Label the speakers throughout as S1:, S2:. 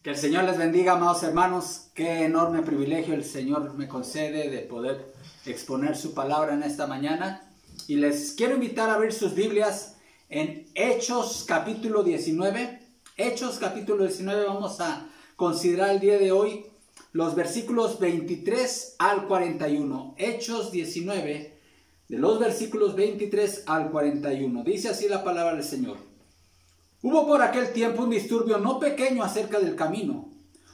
S1: Que el Señor les bendiga, amados hermanos. Qué enorme privilegio el Señor me concede de poder exponer su palabra en esta mañana. Y les quiero invitar a abrir sus Biblias en Hechos capítulo 19. Hechos capítulo 19, vamos a considerar el día de hoy los versículos 23 al 41. Hechos 19, de los versículos 23 al 41. Dice así la palabra del Señor. Hubo por aquel tiempo un disturbio no pequeño acerca del camino,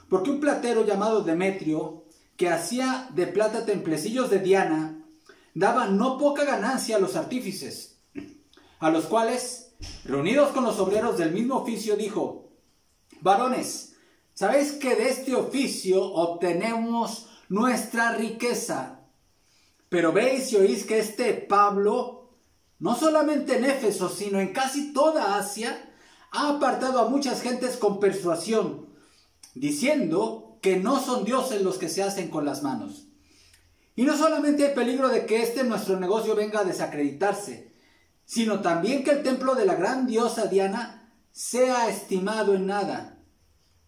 S1: porque un platero llamado Demetrio, que hacía de plata templecillos de Diana, daba no poca ganancia a los artífices, a los cuales, reunidos con los obreros del mismo oficio, dijo: varones, ¿sabéis que de este oficio obtenemos nuestra riqueza? Pero veis y oís que este Pablo, no solamente en Éfeso, sino en casi toda Asia, ha apartado a muchas gentes con persuasión, diciendo que no son dioses los que se hacen con las manos. Y no solamente hay peligro de que nuestro negocio venga a desacreditarse, sino también que el templo de la gran diosa Diana sea estimado en nada,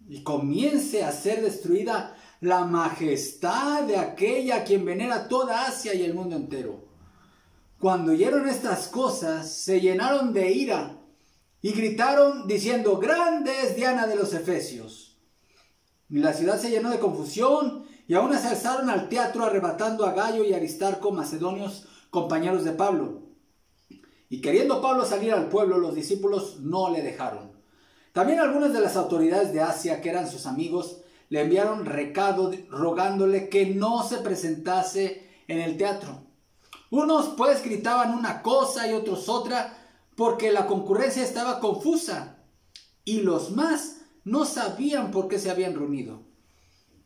S1: y comience a ser destruida la majestad de aquella a quien venera toda Asia y el mundo entero. Cuando oyeron estas cosas, se llenaron de ira, y gritaron diciendo: grande es Diana de los Efesios. Y la ciudad se llenó de confusión, y aún se alzaron al teatro arrebatando a Gayo y Aristarco, macedonios, compañeros de Pablo. Y queriendo Pablo salir al pueblo, los discípulos no le dejaron. También algunas de las autoridades de Asia, que eran sus amigos, le enviaron recado rogándole que no se presentase en el teatro. Unos pues gritaban una cosa y otros otra, porque la concurrencia estaba confusa, y los más no sabían por qué se habían reunido.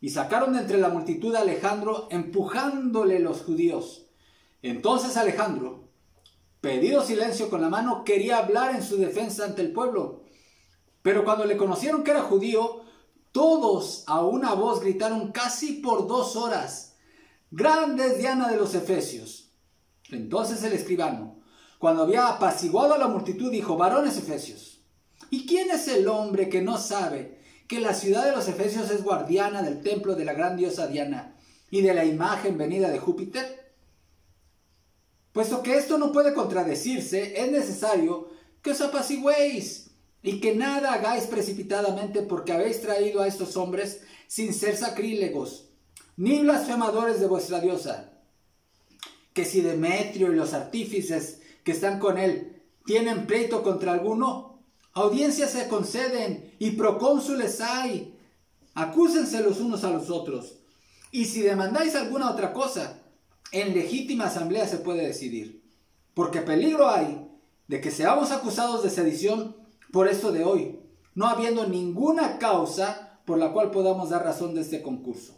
S1: Y sacaron de entre la multitud a Alejandro, empujándole los judíos. Entonces Alejandro, pedido silencio con la mano, quería hablar en su defensa ante el pueblo. Pero cuando le conocieron que era judío, todos a una voz gritaron casi por 2 horas: grande es Diana de los Efesios. Entonces el escribano, cuando había apaciguado a la multitud, dijo: varones efesios, ¿y quién es el hombre que no sabe que la ciudad de los Efesios es guardiana del templo de la gran diosa Diana y de la imagen venida de Júpiter? Puesto que esto no puede contradecirse, es necesario que os apaciguéis y que nada hagáis precipitadamente, porque habéis traído a estos hombres sin ser sacrílegos, ni blasfemadores de vuestra diosa. Que si Demetrio y los artífices que están con él tienen pleito contra alguno, audiencias se conceden y procónsules hay. Acúsense los unos a los otros. Y si demandáis alguna otra cosa, en legítima asamblea se puede decidir. Porque peligro hay de que seamos acusados de sedición por esto de hoy, no habiendo ninguna causa por la cual podamos dar razón de este concurso.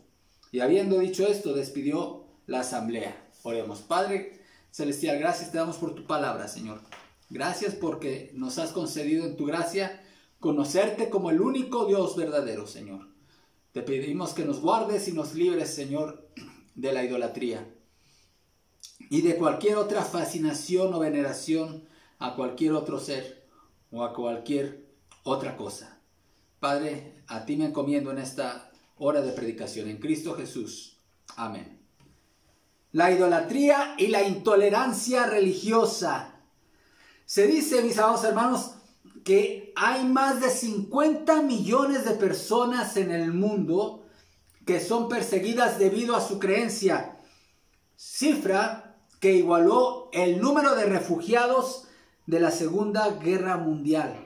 S1: Y habiendo dicho esto, despidió la asamblea. Oremos. Padre celestial, gracias te damos por tu palabra, Señor. Gracias porque nos has concedido en tu gracia conocerte como el único Dios verdadero, Señor. Te pedimos que nos guardes y nos libres, Señor, de la idolatría y de cualquier otra fascinación o veneración a cualquier otro ser o a cualquier otra cosa. Padre, a ti me encomiendo en esta hora de predicación, en Cristo Jesús. Amén. La idolatría y la intolerancia religiosa. Se dice, mis amados hermanos, que hay más de 50 millones de personas en el mundo que son perseguidas debido a su creencia, cifra que igualó el número de refugiados de la Segunda Guerra Mundial.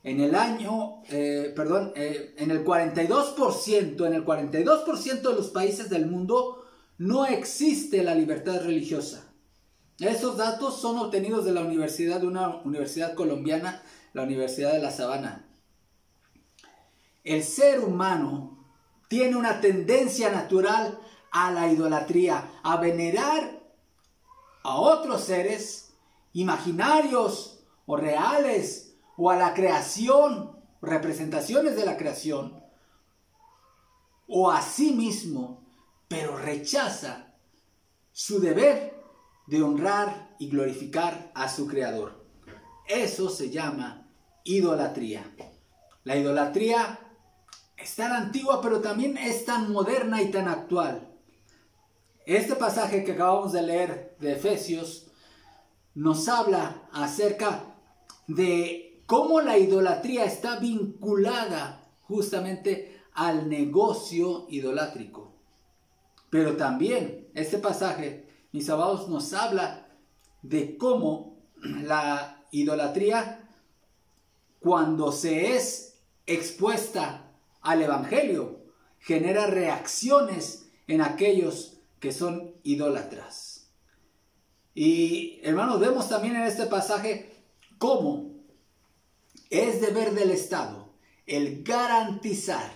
S1: En el año, en el 42% de los países del mundo no existe la libertad religiosa. Esos datos son obtenidos de una universidad colombiana, la Universidad de La Sabana. El ser humano tiene una tendencia natural a la idolatría, a venerar a otros seres imaginarios o reales, o a la creación, representaciones de la creación, o a sí mismo, pero rechaza su deber de honrar y glorificar a su Creador. Eso se llama idolatría. La idolatría es tan antigua, pero también es tan moderna y tan actual. Este pasaje que acabamos de leer de Efesios nos habla acerca de cómo la idolatría está vinculada justamente al negocio idolátrico. Pero también este pasaje, mis amados, nos habla de cómo la idolatría, cuando se es expuesta al evangelio, genera reacciones en aquellos que son idólatras. Y hermanos, vemos también en este pasaje cómo es deber del Estado el garantizar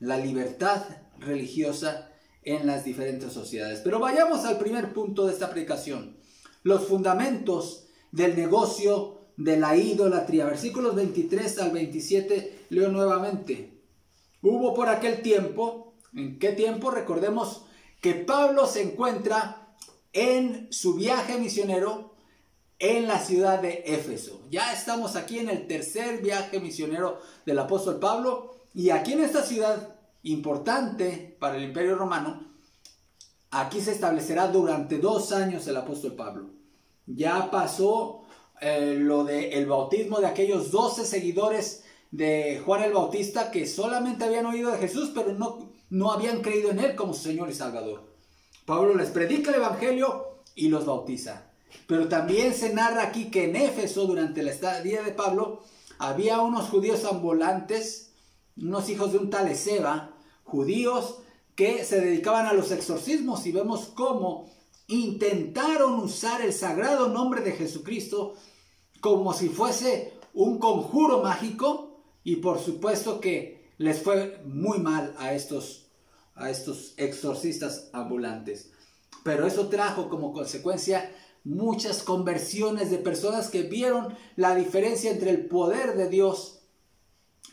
S1: la libertad religiosa en las diferentes sociedades. Pero vayamos al primer punto de esta predicación: los fundamentos del negocio de la idolatría. Versículos 23 al 27, leo nuevamente. Hubo por aquel tiempo, ¿en qué tiempo? Recordemos que Pablo se encuentra en su viaje misionero en la ciudad de Éfeso. Ya estamos aquí en el tercer viaje misionero del apóstol Pablo, y aquí en esta ciudad importante para el Imperio Romano, aquí se establecerá durante 2 años el apóstol Pablo. Ya pasó lo del bautismo de aquellos 12 seguidores de Juan el Bautista que solamente habían oído de Jesús, pero no habían creído en él como su Señor y Salvador. Pablo les predica el evangelio y los bautiza. Pero también se narra aquí que en Éfeso, durante la estadía de Pablo, había unos judíos ambulantes, unos hijos de un tal Esceva, judíos que se dedicaban a los exorcismos, y vemos cómo intentaron usar el sagrado nombre de Jesucristo como si fuese un conjuro mágico, y por supuesto que les fue muy mal a estos exorcistas ambulantes. Pero eso trajo como consecuencia muchas conversiones de personas que vieron la diferencia entre el poder de Dios,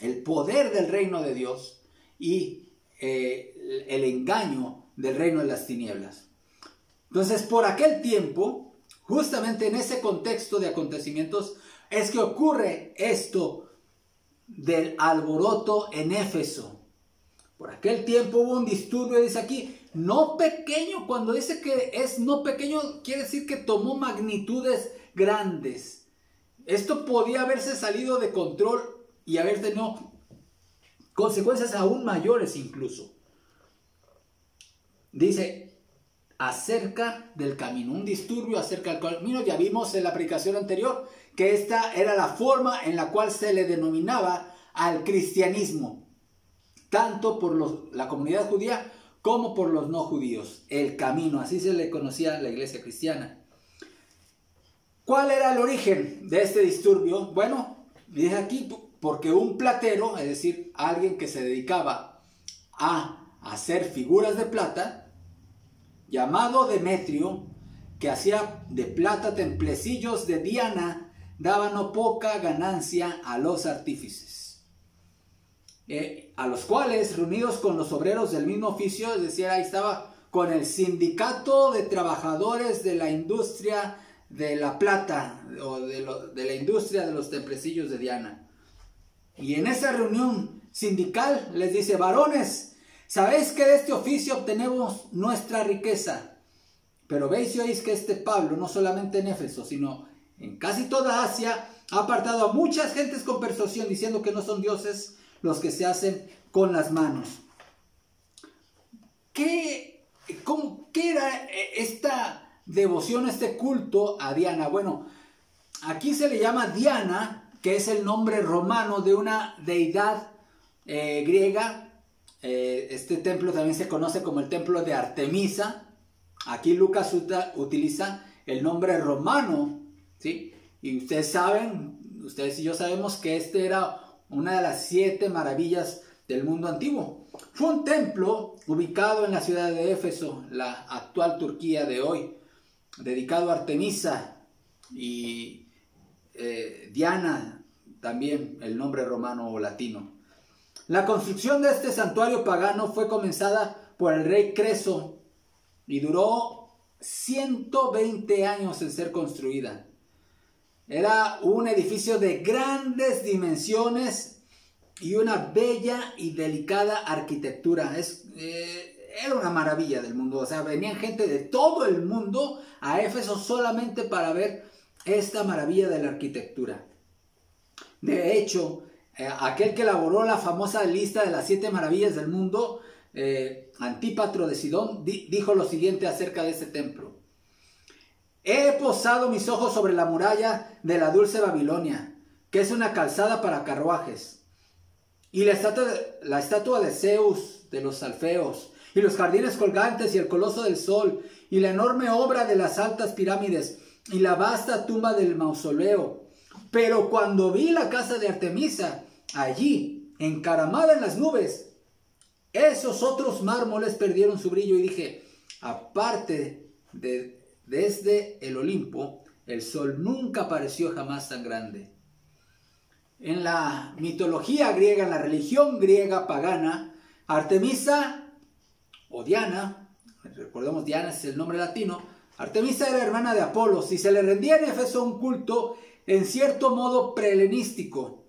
S1: el poder del reino de Dios, y el engaño del reino de las tinieblas. Entonces, por aquel tiempo, justamente en ese contexto de acontecimientos, es que ocurre esto del alboroto en Éfeso. Por aquel tiempo hubo un disturbio, dice aquí, no pequeño. Cuando dice que es no pequeño, quiere decir que tomó magnitudes grandes. Esto podía haberse salido de control y haber tenido consecuencias aún mayores incluso. Dice, acerca del camino, un disturbio acerca del camino. Ya vimos en la predicación anterior que esta era la forma en la cual se le denominaba al cristianismo, tanto por la comunidad judía como por los no judíos. El camino, así se le conocía a la iglesia cristiana. ¿Cuál era el origen de este disturbio? Bueno, dice aquí, porque un platero, es decir, alguien que se dedicaba a hacer figuras de plata, llamado Demetrio, que hacía de plata templecillos de Diana, daba no poca ganancia a los artífices. A los cuales, reunidos con los obreros del mismo oficio, es decir, ahí estaba con el sindicato de trabajadores de la industria de la plata, o de la industria de los templecillos de Diana. Y en esa reunión sindical les dice: varones, sabéis que de este oficio obtenemos nuestra riqueza, pero veis y oís que este Pablo, no solamente en Éfeso, sino en casi toda Asia, ha apartado a muchas gentes con persuasión, diciendo que no son dioses los que se hacen con las manos. ¿Qué era esta devoción, este culto a Diana? Bueno, aquí se le llama Diana, que es el nombre romano de una deidad griega. Este templo también se conoce como el templo de Artemisa. Aquí Lucas utiliza el nombre romano, ¿sí? Y ustedes saben, ustedes y yo sabemos que este era una de las 7 maravillas del mundo antiguo. Fue un templo ubicado en la ciudad de Éfeso, la actual Turquía de hoy, dedicado a Artemisa, y Diana, también el nombre romano o latino. La construcción de este santuario pagano fue comenzada por el rey Creso y duró 120 años en ser construida. Era un edificio de grandes dimensiones y una bella y delicada arquitectura. Era una maravilla del mundo. O sea, venían gente de todo el mundo a Éfeso solamente para ver esta maravilla de la arquitectura. De hecho, aquel que elaboró la famosa lista de las 7 maravillas del mundo, Antípatro de Sidón, dijo lo siguiente acerca de este templo. He posado mis ojos sobre la muralla de la dulce Babilonia, que es una calzada para carruajes, y la estatua de Zeus, de los Alfeos, y los jardines colgantes, y el coloso del sol, y la enorme obra de las altas pirámides, y la vasta tumba del mausoleo. Pero cuando vi la casa de Artemisa, allí, encaramada en las nubes, esos otros mármoles perdieron su brillo, y dije, aparte desde el Olimpo, el sol nunca pareció jamás tan grande. En la mitología griega, en la religión griega pagana, Artemisa o Diana, recordemos Diana es el nombre latino, Artemisa era hermana de Apolos y se le rendía en Éfeso un culto en cierto modo prehelenístico.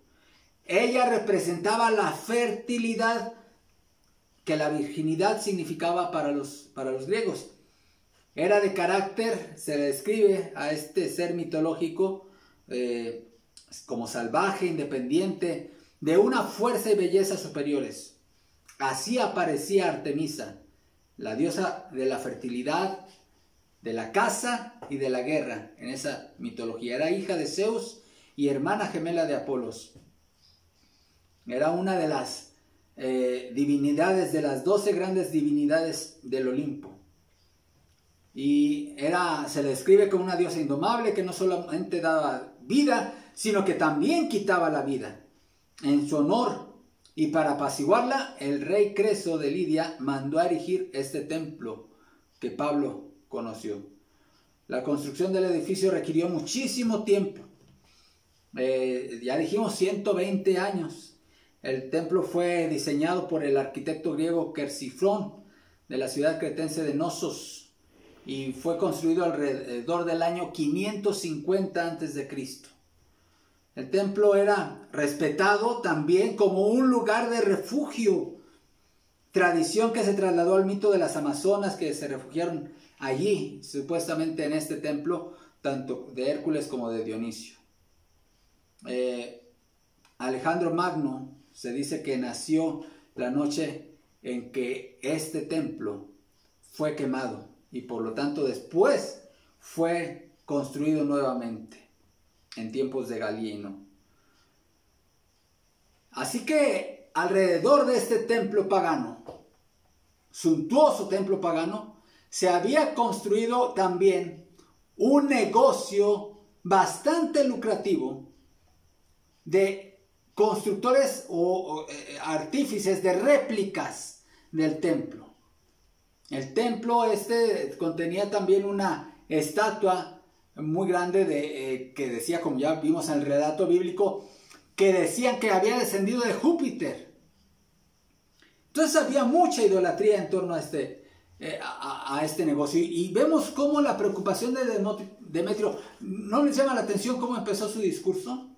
S1: Ella representaba la fertilidad que la virginidad significaba para los griegos. Era de carácter, se le describe a este ser mitológico como salvaje, independiente, de una fuerza y belleza superiores. Así aparecía Artemisa, la diosa de la fertilidad, de la caza y de la guerra en esa mitología. Era hija de Zeus y hermana gemela de Apolos. Era una de las divinidades, de las 12 grandes divinidades del Olimpo. Y se le describe como una diosa indomable que no solamente daba vida, sino que también quitaba la vida. En su honor y para apaciguarla, el rey Creso de Lidia mandó a erigir este templo que Pablo conoció. La construcción del edificio requirió muchísimo tiempo. Ya dijimos 120 años. El templo fue diseñado por el arquitecto griego Quersifrón de la ciudad cretense de Knossos y fue construido alrededor del año 550 a.C. El templo era respetado también como un lugar de refugio, tradición que se trasladó al mito de las amazonas que se refugiaron allí, supuestamente en este templo, tanto de Hércules como de Dionisio. Alejandro Magno se dice que nació la noche en que este templo fue quemado y por lo tanto después fue construido nuevamente en tiempos de Galino. Así que alrededor de este templo pagano, suntuoso templo pagano, se había construido también un negocio bastante lucrativo de constructores o artífices de réplicas del templo. El templo contenía también una estatua muy grande que decía, como ya vimos en el relato bíblico, que decían que había descendido de Júpiter. Entonces había mucha idolatría en torno a este negocio. Y vemos cómo la preocupación de Demetrio, ¿no les llama la atención cómo empezó su discurso?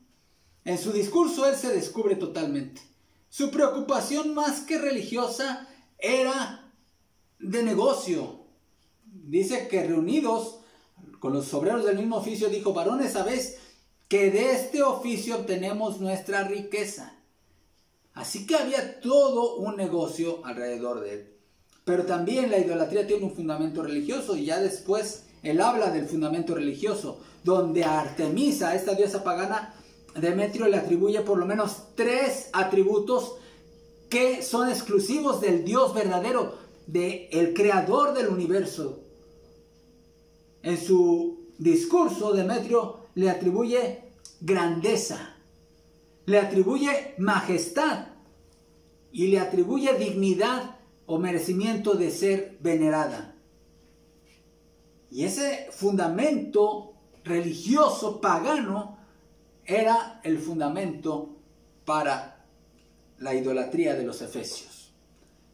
S1: En su discurso él se descubre totalmente. Su preocupación más que religiosa era de negocio. Dice que reunidos con los obreros del mismo oficio, dijo: varones, sabéis que de este oficio obtenemos nuestra riqueza. Así que había todo un negocio alrededor de él. Pero también la idolatría tiene un fundamento religioso, y ya después él habla del fundamento religioso, donde a Artemisa, esta diosa pagana, Demetrio le atribuye por lo menos 3 atributos que son exclusivos del Dios verdadero, del creador del universo. En su discurso, Demetrio le atribuye grandeza, le atribuye majestad y le atribuye dignidad o merecimiento de ser venerada. Y ese fundamento religioso pagano era el fundamento para la idolatría de los efesios.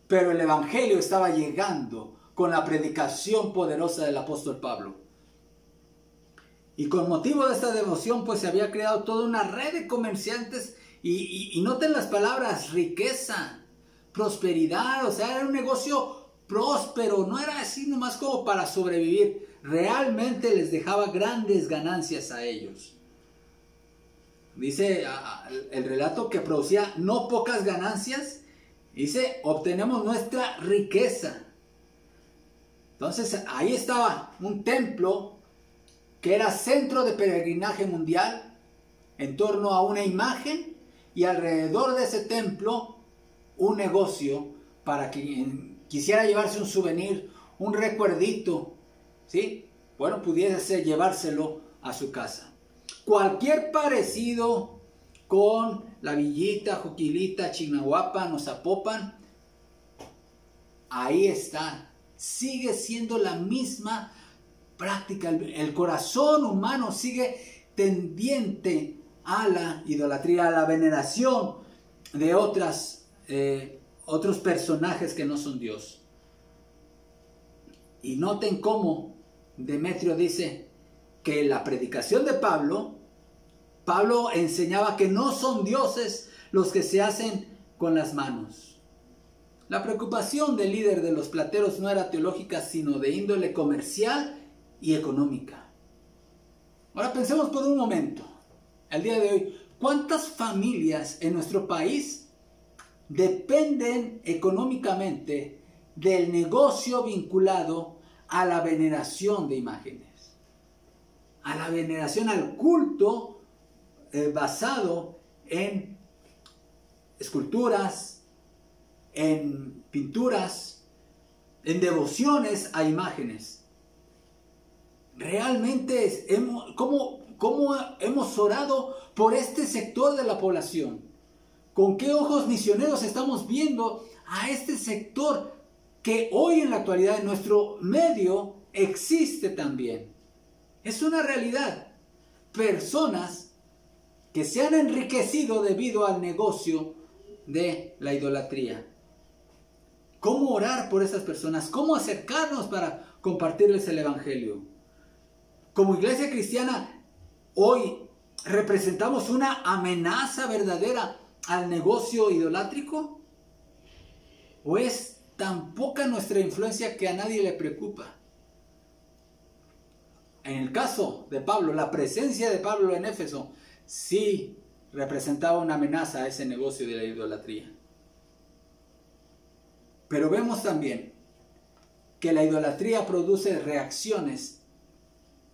S1: Pero el evangelio estaba llegando con la predicación poderosa del apóstol Pablo. Y con motivo de esta devoción, pues se había creado toda una red de comerciantes Y noten las palabras: riqueza, prosperidad. O sea, era un negocio próspero, no era así nomás como para sobrevivir. Realmente les dejaba grandes ganancias a ellos. Dice el relato que producía no pocas ganancias. Dice: obtenemos nuestra riqueza. Entonces ahí estaba un templo que era centro de peregrinaje mundial en torno a una imagen, y alrededor de ese templo un negocio para quien quisiera llevarse un souvenir, un recuerdito, ¿sí? Bueno, pudiese llevárselo a su casa. Cualquier parecido con la Villita, Juquilita, Chignahuapan o Zapopan, ahí está. Sigue siendo la misma práctica. El corazón humano sigue tendiente a la idolatría, a la veneración de otros personajes que no son Dios. Y noten cómo Demetrio dice que la predicación de Pablo enseñaba que no son dioses los que se hacen con las manos. La preocupación del líder de los plateros no era teológica, sino de índole comercial y económica. Ahora pensemos por un momento, al día de hoy, ¿cuántas familias en nuestro país dependen económicamente del negocio vinculado a la veneración de imágenes? A la veneración, al culto basado en esculturas, en pinturas, en devociones a imágenes. Realmente, ¿cómo hemos orado por este sector de la población? ¿Con qué ojos misioneros estamos viendo a este sector que hoy en la actualidad en nuestro medio existe también? Es una realidad. Personas que se han enriquecido debido al negocio de la idolatría. ¿Cómo orar por esas personas? ¿Cómo acercarnos para compartirles el evangelio? Como iglesia cristiana, hoy representamos una amenaza verdadera al negocio idolátrico. ¿O es tan poca nuestra influencia que a nadie le preocupa? En el caso de Pablo, la presencia de Pablo en Éfeso sí representaba una amenaza a ese negocio de la idolatría. Pero vemos también que la idolatría produce reacciones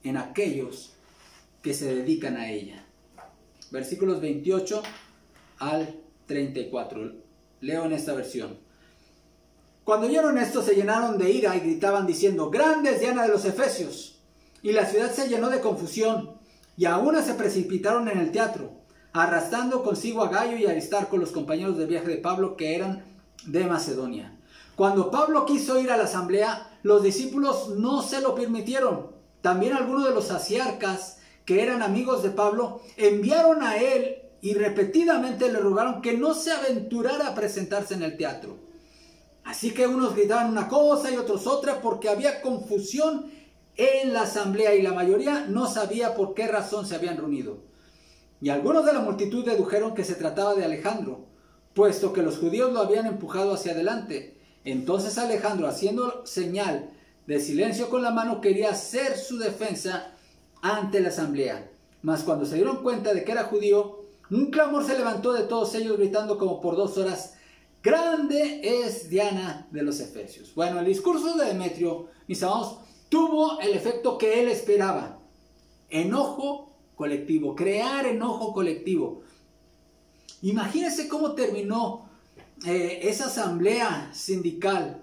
S1: en aquellos que se dedican a ella. Versículos 28 al 34. Leo en esta versión. Cuando oyeron esto, se llenaron de ira y gritaban diciendo: ¡Grande es Diana de los Efesios! Y la ciudad se llenó de confusión, y a una se precipitaron en el teatro, arrastrando consigo a Gayo y a Aristarco, los compañeros de viaje de Pablo, que eran de Macedonia. Cuando Pablo quiso ir a la asamblea, los discípulos no se lo permitieron. También algunos de los asiarcas, que eran amigos de Pablo, enviaron a él y repetidamente le rogaron que no se aventurara a presentarse en el teatro. Así que unos gritaban una cosa y otros otra, porque había confusión en la asamblea y la mayoría no sabía por qué razón se habían reunido. Y algunos de la multitud dedujeron que se trataba de Alejandro, puesto que los judíos lo habían empujado hacia adelante. Entonces Alejandro, haciendo señal de silencio con la mano, quería hacer su defensa ante la asamblea. Mas cuando se dieron cuenta de que era judío, un clamor se levantó de todos ellos, gritando como por 2 horas: ¡Grande es Diana de los Efesios! Bueno, el discurso de Demetrio, mis amados, tuvo el efecto que él esperaba. Enojo colectivo, crear enojo colectivo. Imagínense cómo terminó esa asamblea sindical,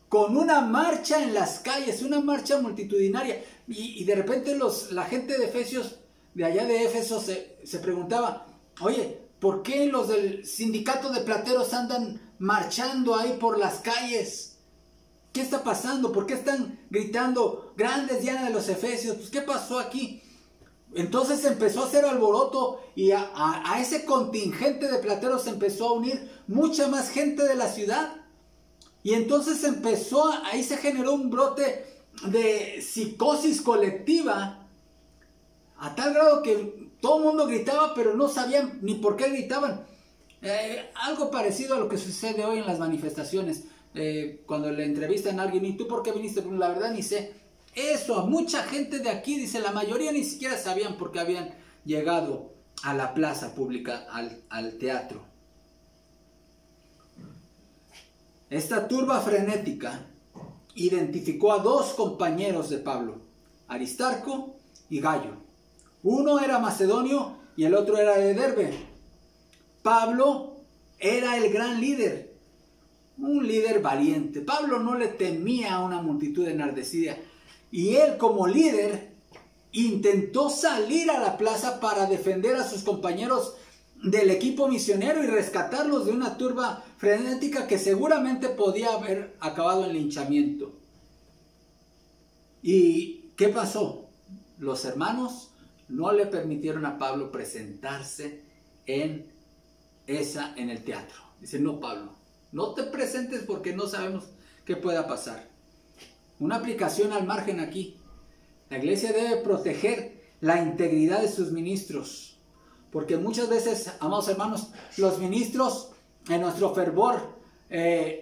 S1: con una marcha en las calles, una marcha multitudinaria, y de repente la gente de Efesios, de allá de Éfeso, se preguntaba: oye, ¿por qué los del sindicato de plateros andan marchando ahí por las calles? ¿Qué está pasando? ¿Por qué están gritando: grande es Diana de los Efesios? Pues, ¿qué pasó aquí? Entonces empezó a hacer alboroto, y a ese contingente de plateros se empezó a unir mucha más gente de la ciudad. Y entonces ahí se generó un brote de psicosis colectiva, a tal grado que todo el mundo gritaba, pero no sabían ni por qué gritaban. Algo parecido a lo que sucede hoy en las manifestaciones. Cuando le entrevistan a alguien, ¿y tú por qué viniste? Pues la verdad ni sé. Eso, a mucha gente de aquí, dice, la mayoría ni siquiera sabían por qué habían llegado a la plaza pública, al teatro. Esta turba frenética identificó a dos compañeros de Pablo, Aristarco y Gayo. Uno era macedonio y el otro era de Derbe. Pablo era el gran líder, un líder valiente. Pablo no le temía a una multitud enardecida, y él como líder intentó salir a la plaza para defender a sus compañeros del equipo misionero y rescatarlos de una turba frenética que seguramente podía haber acabado en linchamiento. ¿Y qué pasó? Los hermanos no le permitieron a Pablo presentarse en el teatro. Dice, no, Pablo, no te presentes porque no sabemos qué pueda pasar. Una aplicación al margen aquí. La iglesia debe proteger la integridad de sus ministros, porque muchas veces, amados hermanos, los ministros en nuestro fervor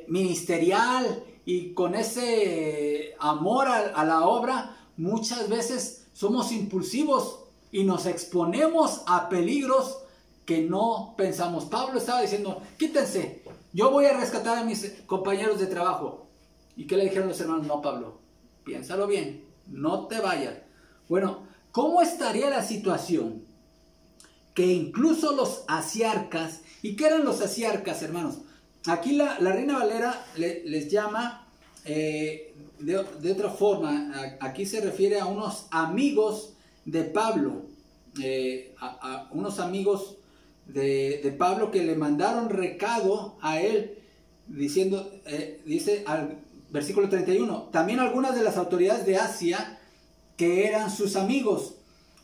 S1: ministerial y con ese amor a la obra, muchas veces somos impulsivos y nos exponemos a peligros que no pensamos. Pablo estaba diciendo, quítense, yo voy a rescatar a mis compañeros de trabajo. ¿Y qué le dijeron los hermanos? No, Pablo, piénsalo bien, no te vayas. Bueno, ¿cómo estaría la situación que incluso los asiarcas? ¿Y qué eran los asiarcas, hermanos? Aquí la Reina Valera les llama de otra forma. Aquí se refiere a unos amigos de Pablo, a unos amigos de Pablo que le mandaron recado a él, diciendo, dice al versículo 31, también algunas de las autoridades de Asia que eran sus amigos.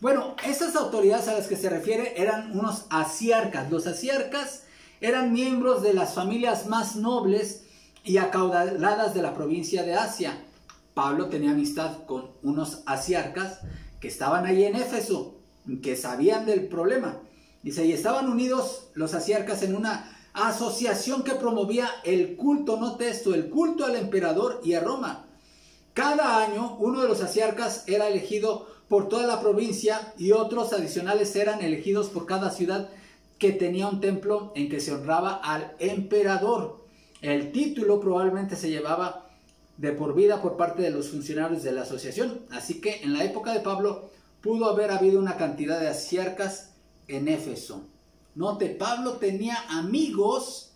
S1: Bueno, esas autoridades a las que se refiere eran unos asiarcas. Los asiarcas eran miembros de las familias más nobles y acaudaladas de la provincia de Asia. Pablo tenía amistad con unos asiarcas que estaban ahí en Éfeso, que sabían del problema. Dice, y estaban unidos los asiarcas en una asociación que promovía el culto, note esto, el culto al emperador y a Roma. Cada año uno de los asiarcas era elegido por toda la provincia y otros adicionales eran elegidos por cada ciudad que tenía un templo en que se honraba al emperador. El título probablemente se llevaba de por vida por parte de los funcionarios de la asociación. Así que en la época de Pablo pudo haber habido una cantidad de asiarcas en Éfeso. Note, Pablo tenía amigos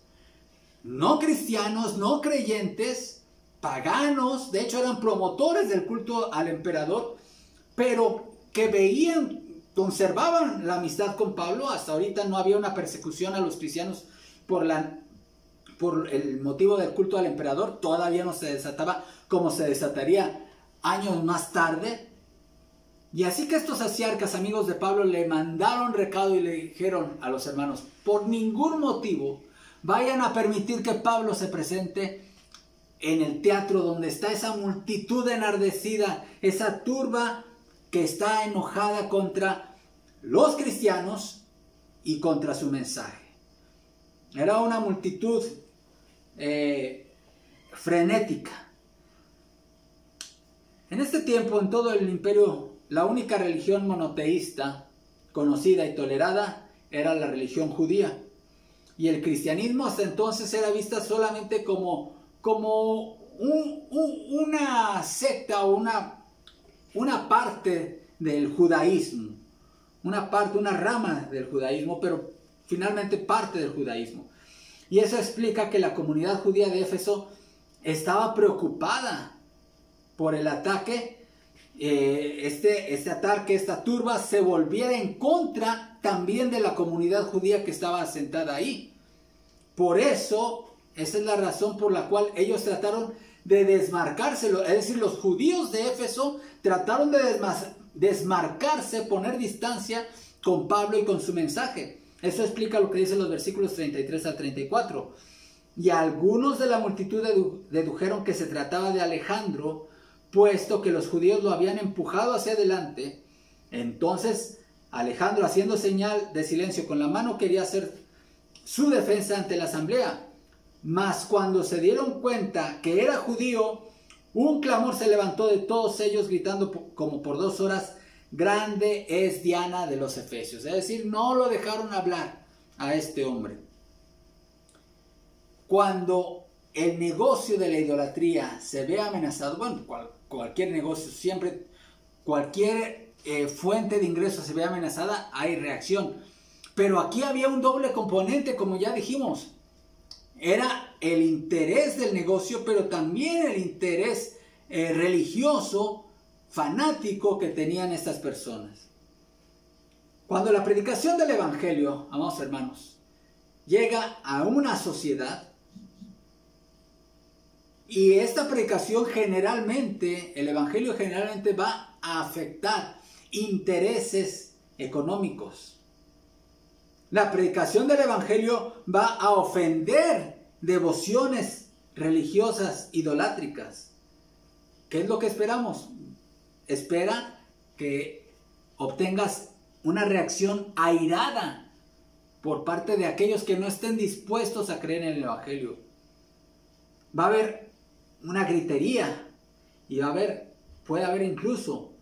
S1: no cristianos, no creyentes, paganos, de hecho eran promotores del culto al emperador, pero que veían, conservaban la amistad con Pablo. Hasta ahorita no había una persecución a los cristianos por el motivo del culto al emperador. Todavía no se desataba como se desataría años más tarde. Y así que estos asiarcas, amigos de Pablo, le mandaron recado y le dijeron a los hermanos, por ningún motivo vayan a permitir que Pablo se presente en el teatro donde está esa multitud enardecida, esa turba que está enojada contra los cristianos y contra su mensaje. Era una multitud frenética. En este tiempo, en todo el imperio, la única religión monoteísta conocida y tolerada era la religión judía. Y el cristianismo hasta entonces era vista solamente como una secta o una parte del judaísmo. Una rama del judaísmo, pero finalmente parte del judaísmo. Y eso explica que la comunidad judía de Éfeso estaba preocupada por el ataque. Este ataque, esta turba se volviera en contra también de la comunidad judía que estaba asentada ahí. Por eso, esa es la razón por la cual ellos trataron de desmarcarse, es decir, los judíos de Éfeso trataron de desmarcarse, poner distancia con Pablo y con su mensaje. Eso explica lo que dicen los versículos 33 al 34. Y algunos de la multitud dedujeron que se trataba de Alejandro, puesto que los judíos lo habían empujado hacia adelante Entonces Alejandro, haciendo señal de silencio con la mano, quería hacer su defensa ante la asamblea. Mas cuando se dieron cuenta que era judío, un clamor se levantó de todos ellos, gritando como por 2 horas: grande es Diana de los Efesios. Es decir, no lo dejaron hablar a este hombre. Cuando el negocio de la idolatría se ve amenazado, bueno, cualquier negocio, siempre, cualquier fuente de ingresos se ve amenazada, hay reacción. Pero aquí había un doble componente, como ya dijimos. Era el interés del negocio, pero también el interés religioso, fanático que tenían estas personas. Cuando la predicación del evangelio, amados hermanos, llega a una sociedad, y esta predicación generalmente, el evangelio generalmente va a afectar intereses económicos. La predicación del evangelio va a ofender devociones religiosas idolátricas. ¿Qué es lo que esperamos? Espera que obtengas una reacción airada por parte de aquellos que no estén dispuestos a creer en el evangelio. Va a haber una gritería y puede haber incluso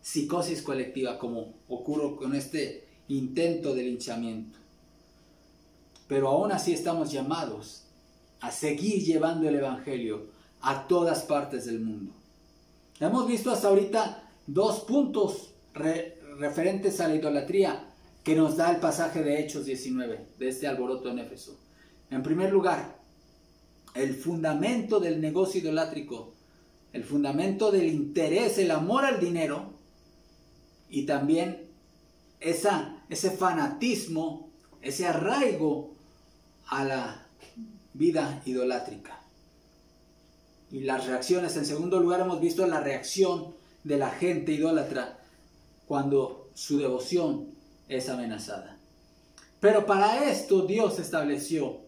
S1: psicosis colectiva, como ocurre con este intento de linchamiento. Pero aún así estamos llamados a seguir llevando el evangelio a todas partes del mundo. Hemos visto hasta ahorita 2 puntos referentes a la idolatría que nos da el pasaje de Hechos 19, de este alboroto en Éfeso. En primer lugar, el fundamento del negocio idolátrico, el fundamento del interés, el amor al dinero, y también ese fanatismo, ese arraigo a la vida idolátrica. Y las reacciones, en segundo lugar, hemos visto la reacción de la gente idólatra cuando su devoción es amenazada. Pero para esto Dios estableció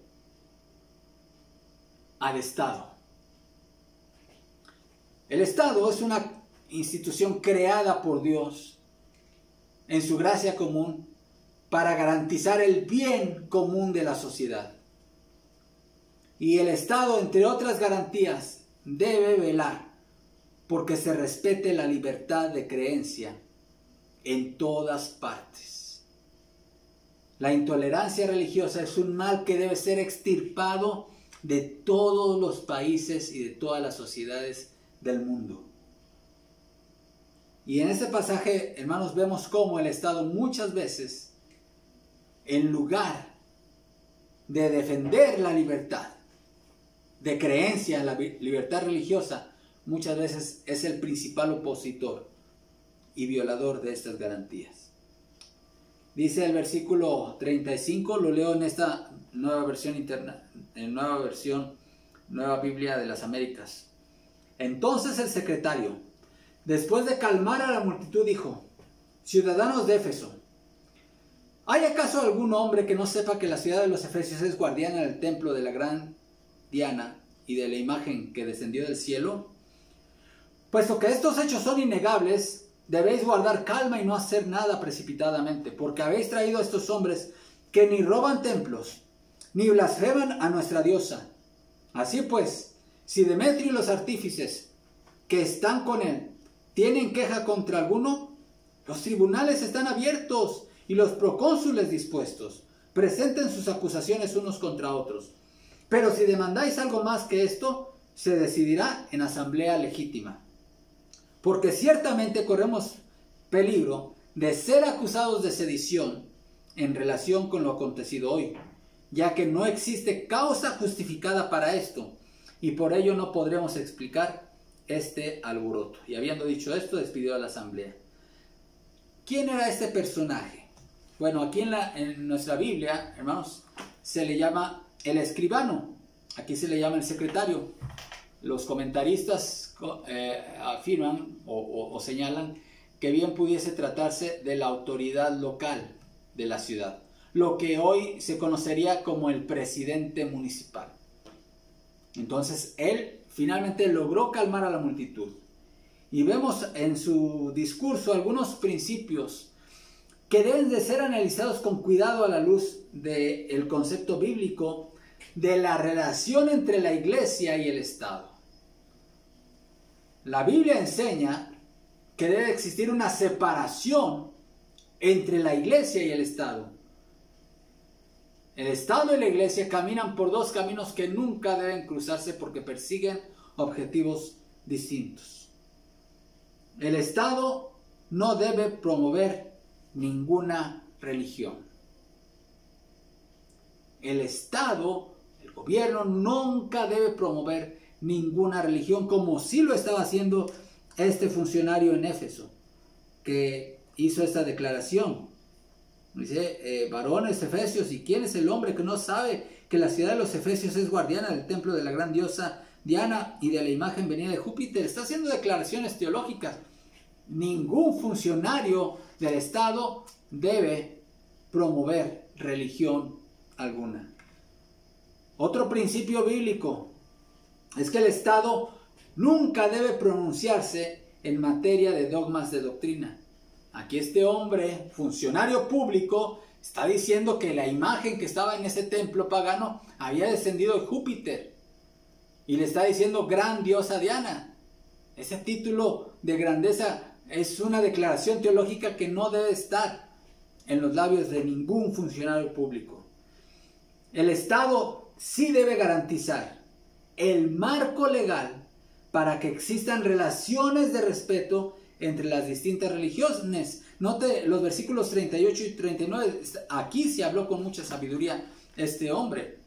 S1: al Estado. El Estado es una institución creada por Dios en su gracia común para garantizar el bien común de la sociedad. Y el Estado, entre otras garantías, debe velar porque se respete la libertad de creencia en todas partes. La intolerancia religiosa es un mal que debe ser extirpado de todos los países y de todas las sociedades del mundo. Y en este pasaje, hermanos, vemos cómo el Estado muchas veces, en lugar de defender la libertad de creencia, la libertad religiosa, muchas veces es el principal opositor y violador de estas garantías. Dice el versículo 35, lo leo en esta nueva versión Nueva Biblia de las Américas. Entonces el secretario, después de calmar a la multitud, dijo: ciudadanos de Éfeso, ¿hay acaso algún hombre que no sepa que la ciudad de los Efesios es guardiana del templo de la gran Diana y de la imagen que descendió del cielo? Puesto que estos hechos son innegables, debéis guardar calma y no hacer nada precipitadamente, porque habéis traído a estos hombres que ni roban templos, ni blasfeman a nuestra diosa. Así pues, si Demetrio y los artífices que están con él tienen queja contra alguno, los tribunales están abiertos y los procónsules dispuestos. Presenten sus acusaciones unos contra otros. Pero si demandáis algo más que esto, se decidirá en asamblea legítima. Porque ciertamente corremos peligro de ser acusados de sedición en relación con lo acontecido hoy, ya que no existe causa justificada para esto, y por ello no podremos explicar este alboroto. Y habiendo dicho esto, despidió a la asamblea. ¿Quién era este personaje? Bueno, aquí en nuestra Biblia, hermanos, se le llama el escribano. Aquí se le llama el secretario. Los comentaristas afirman o señalan que bien pudiese tratarse de la autoridad local de la ciudad, lo que hoy se conocería como el presidente municipal. Entonces él finalmente logró calmar a la multitud y vemos en su discurso algunos principios que deben de ser analizados con cuidado a la luz del concepto bíblico de la relación entre la iglesia y el Estado. La Biblia enseña que debe existir una separación entre la iglesia y el Estado. El Estado y la iglesia caminan por dos caminos que nunca deben cruzarse porque persiguen objetivos distintos. El Estado no debe promover ninguna religión. El Estado, el gobierno, nunca debe promover ninguna religión, como sí lo estaba haciendo este funcionario en Éfeso, que hizo esta declaración. Dice, varones efesios, ¿y quién es el hombre que no sabe que la ciudad de los efesios es guardiana del templo de la gran diosa Diana y de la imagen venida de Júpiter? Está haciendo declaraciones teológicas. Ningún funcionario del Estado debe promover religión alguna. Otro principio bíblico es que el Estado nunca debe pronunciarse en materia de dogmas de doctrina. Aquí este hombre, funcionario público, está diciendo que la imagen que estaba en ese templo pagano había descendido de Júpiter. Y le está diciendo gran diosa Diana. Ese título de grandeza es una declaración teológica que no debe estar en los labios de ningún funcionario público. El Estado sí debe garantizar el marco legal para que existan relaciones de respeto entre las distintas religiones. Note los versículos 38 y 39. Aquí se habló con mucha sabiduría este hombre.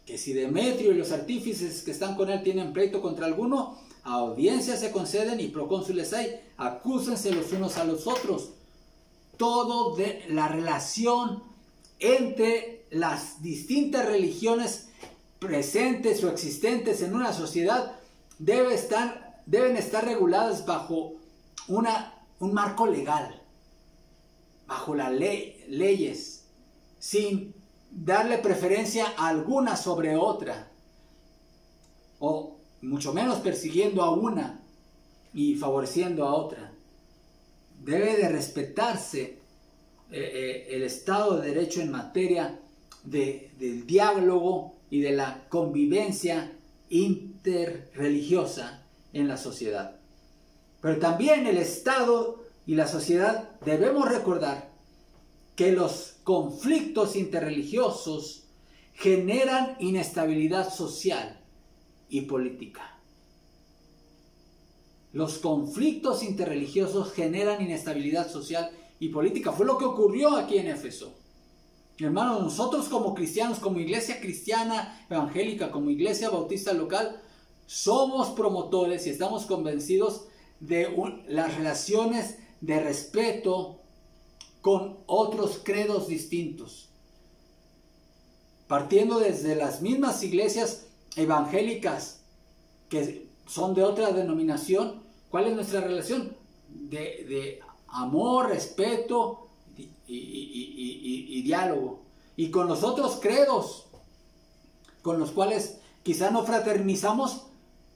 S1: Que si Demetrio y los artífices que están con él tienen pleito contra alguno, audiencias se conceden y procónsules hay. Acúsense los unos a los otros. Todo de la relación entre las distintas religiones presentes o existentes en una sociedad deben estar reguladas bajo un marco legal, bajo las leyes, sin darle preferencia a alguna sobre otra, o mucho menos persiguiendo a una y favoreciendo a otra. Debe de respetarse el Estado de Derecho en materia del diálogo y de la convivencia interreligiosa en la sociedad. Pero también el Estado y la sociedad debemos recordar que los conflictos interreligiosos generan inestabilidad social y política. Los conflictos interreligiosos generan inestabilidad social y política. Fue lo que ocurrió aquí en Éfeso. Hermanos, nosotros como cristianos, como iglesia cristiana evangélica, como iglesia bautista local, somos promotores y estamos convencidos de las relaciones de respeto con otros credos distintos. Partiendo desde las mismas iglesias evangélicas que son de otra denominación, ¿cuál es nuestra relación? De amor, respeto y diálogo. Y con los otros credos, con los cuales quizá no fraternizamos,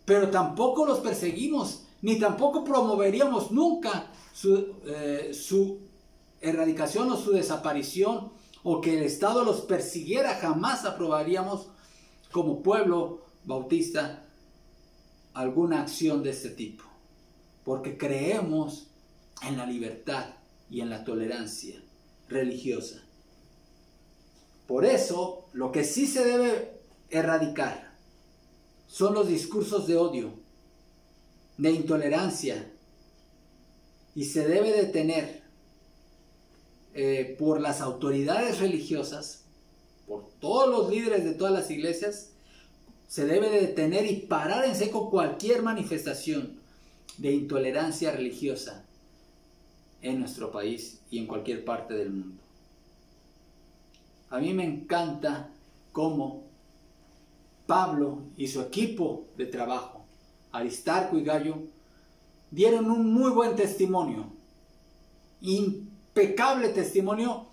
S1: pero tampoco los perseguimos, ni tampoco promoveríamos nunca su erradicación o su desaparición, o que el Estado los persiguiera. Jamás aprobaríamos como pueblo bautista alguna acción de este tipo, porque creemos en la libertad y en la tolerancia religiosa. Por eso, lo que sí se debe erradicar son los discursos de odio, de intolerancia, y se debe detener por las autoridades religiosas, por todos los líderes de todas las iglesias. Se debe detener y parar en seco cualquier manifestación de intolerancia religiosa en nuestro país y en cualquier parte del mundo. A mí me encanta cómo Pablo y su equipo de trabajo, Aristarco y Gayo, dieron un muy buen testimonio, impecable testimonio,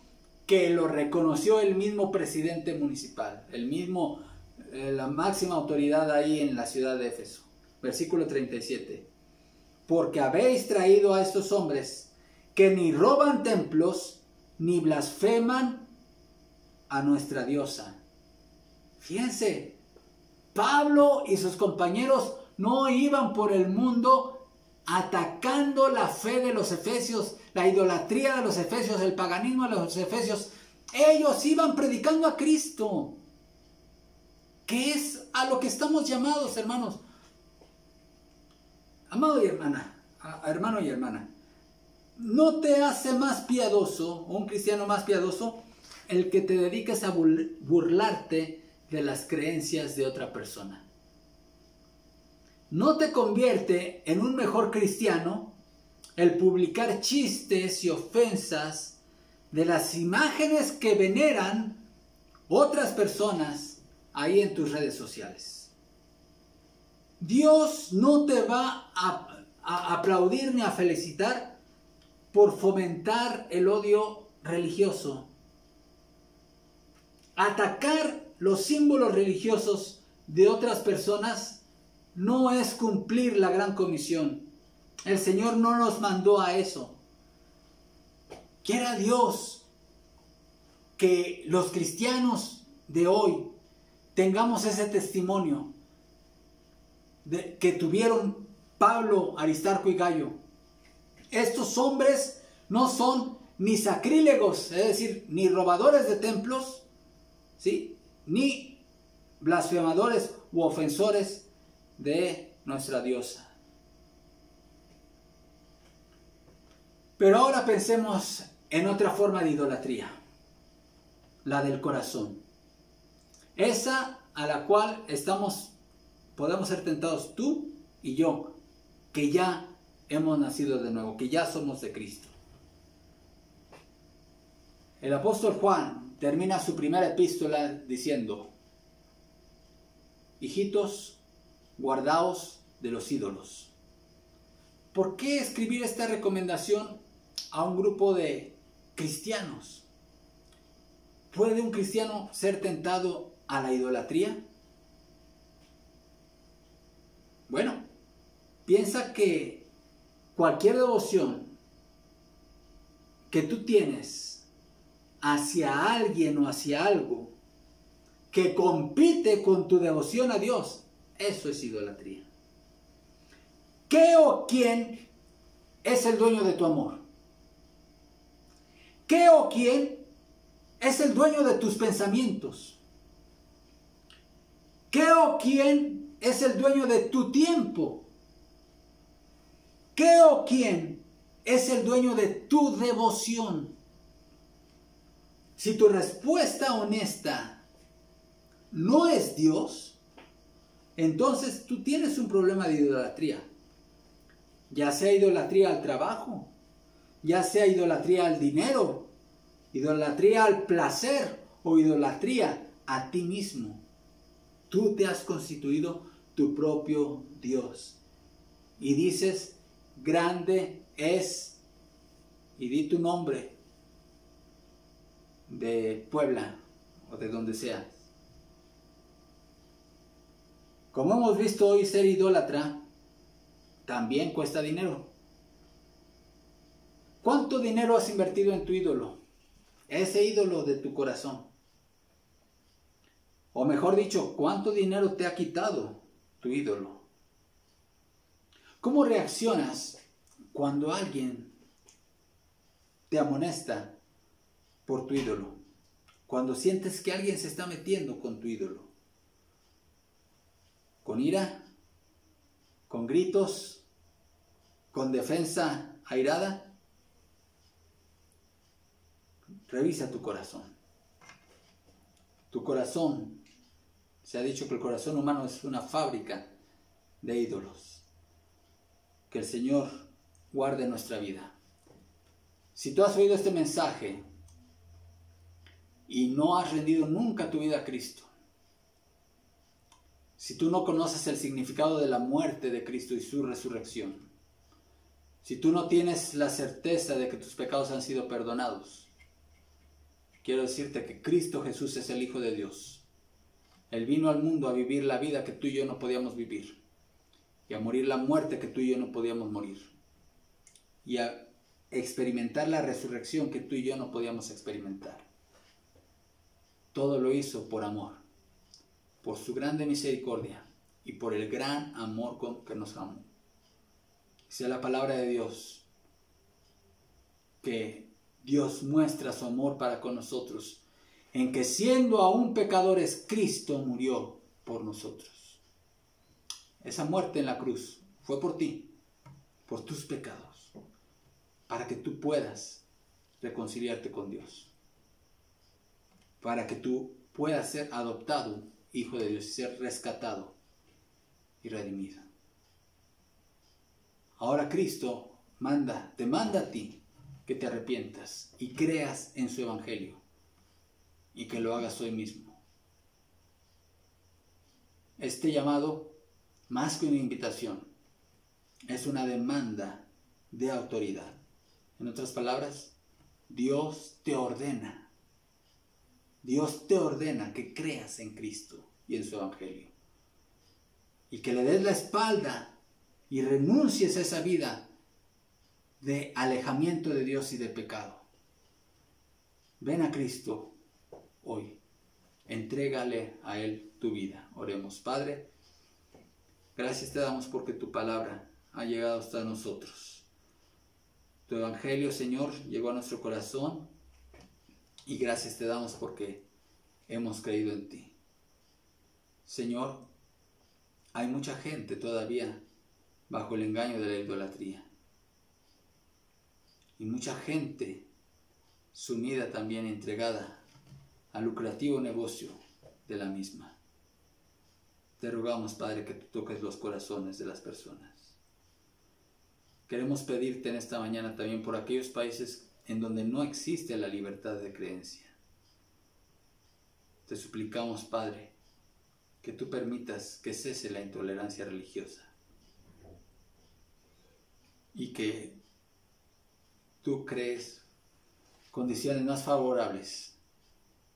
S1: que lo reconoció el mismo presidente municipal, la máxima autoridad ahí en la ciudad de Éfeso. Versículo 37. porque habéis traído a estos hombres que ni roban templos, ni blasfeman a nuestra diosa. Fíjense, Pablo y sus compañeros no iban por el mundo atacando la fe de los efesios, la idolatría de los efesios, el paganismo de los efesios. Ellos iban predicando a Cristo, que es a lo que estamos llamados, hermanos. Amado y hermana, hermano y hermana, ¿no te hace más piadoso, un cristiano más piadoso, el que te dediques a burlarte de las creencias de otra persona? ¿No te convierte en un mejor cristiano el publicar chistes y ofensas de las imágenes que veneran otras personas ahí en tus redes sociales? Dios no te va a aplaudir ni a felicitar por fomentar el odio religioso. Atacar los símbolos religiosos de otras personas no es cumplir la gran comisión. El Señor no nos mandó a eso. Quiera Dios que los cristianos de hoy tengamos ese testimonio que tuvieron Pablo, Aristarco y Gayo. Estos hombres no son ni sacrílegos, es decir, ni robadores de templos, ¿sí?, ni blasfemadores u ofensores de nuestra diosa. Pero ahora pensemos en otra forma de idolatría, la del corazón. Esa a la cual podemos ser tentados tú y yo, que ya hemos nacido de nuevo, que ya somos de Cristo. El apóstol Juan termina su primera epístola diciendo: hijitos, guardaos de los ídolos. ¿Por qué escribir esta recomendación a un grupo de cristianos? ¿Puede un cristiano ser tentado a la idolatría? Bueno, piensa que cualquier devoción que tú tienes hacia alguien o hacia algo que compite con tu devoción a Dios, eso es idolatría. ¿Qué o quién es el dueño de tu amor? ¿Qué o quién es el dueño de tus pensamientos? ¿Qué o quién es el dueño de tu tiempo? ¿Qué o quién es el dueño de tu devoción? Si tu respuesta honesta no es Dios, entonces tú tienes un problema de idolatría. Ya sea idolatría al trabajo, ya sea idolatría al dinero, idolatría al placer o idolatría a ti mismo. Tú te has constituido tu propio Dios. Y dices: grande es, y di tu nombre de Puebla o de donde sea. Como hemos visto hoy, ser idólatra también cuesta dinero. ¿Cuánto dinero has invertido en tu ídolo? Ese ídolo de tu corazón. O mejor dicho, ¿cuánto dinero te ha quitado tu ídolo? ¿Cómo reaccionas cuando alguien te amonesta por tu ídolo? Cuando sientes que alguien se está metiendo con tu ídolo. ¿Con ira? ¿Con gritos? ¿Con defensa airada? Revisa tu corazón. Tu corazón, se ha dicho que el corazón humano es una fábrica de ídolos. Que el Señor guarde nuestra vida. Si tú has oído este mensaje y no has rendido nunca tu vida a Cristo, si tú no conoces el significado de la muerte de Cristo y su resurrección, si tú no tienes la certeza de que tus pecados han sido perdonados, quiero decirte que Cristo Jesús es el Hijo de Dios. Él vino al mundo a vivir la vida que tú y yo no podíamos vivir. y a morir la muerte que tú y yo no podíamos morir, y a experimentar la resurrección que tú y yo no podíamos experimentar. Todo lo hizo por amor, por su grande misericordia y por el gran amor con que nos amó. Dice la palabra de Dios que Dios muestra su amor para con nosotros en que siendo aún pecadores, Cristo murió por nosotros. Esa muerte en la cruz fue por ti, por tus pecados, para que tú puedas reconciliarte con Dios, para que tú puedas ser adoptado hijo de Dios y ser rescatado y redimido. Ahora Cristo te manda a ti que te arrepientas y creas en su evangelio y que lo hagas hoy mismo. Este llamado, más que una invitación, es una demanda de autoridad. En otras palabras, Dios te ordena que creas en Cristo y en su evangelio, y que le des la espalda y renuncies a esa vida de alejamiento de Dios y de pecado. Ven a Cristo hoy, entrégale a Él tu vida. Oremos. Padre, gracias te damos porque tu palabra ha llegado hasta nosotros. Tu evangelio, Señor, llegó a nuestro corazón, y gracias te damos porque hemos creído en ti. Señor, hay mucha gente todavía bajo el engaño de la idolatría, y mucha gente sumida también, entregada al lucrativo negocio de la misma. Te rogamos, Padre, que tú toques los corazones de las personas. Queremos pedirte en esta mañana también por aquellos países en donde no existe la libertad de creencia. Te suplicamos, Padre, que tú permitas que cese la intolerancia religiosa y que tú crees condiciones más favorables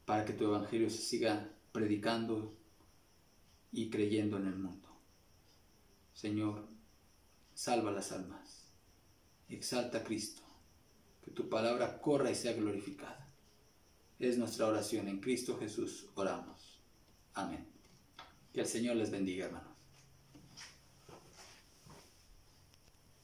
S1: para que tu evangelio se siga predicando y creyendo en el mundo. Señor, salva las almas, exalta a Cristo, que tu palabra corra y sea glorificada. Es nuestra oración, en Cristo Jesús oramos. Amén. Que el Señor les bendiga, hermanos.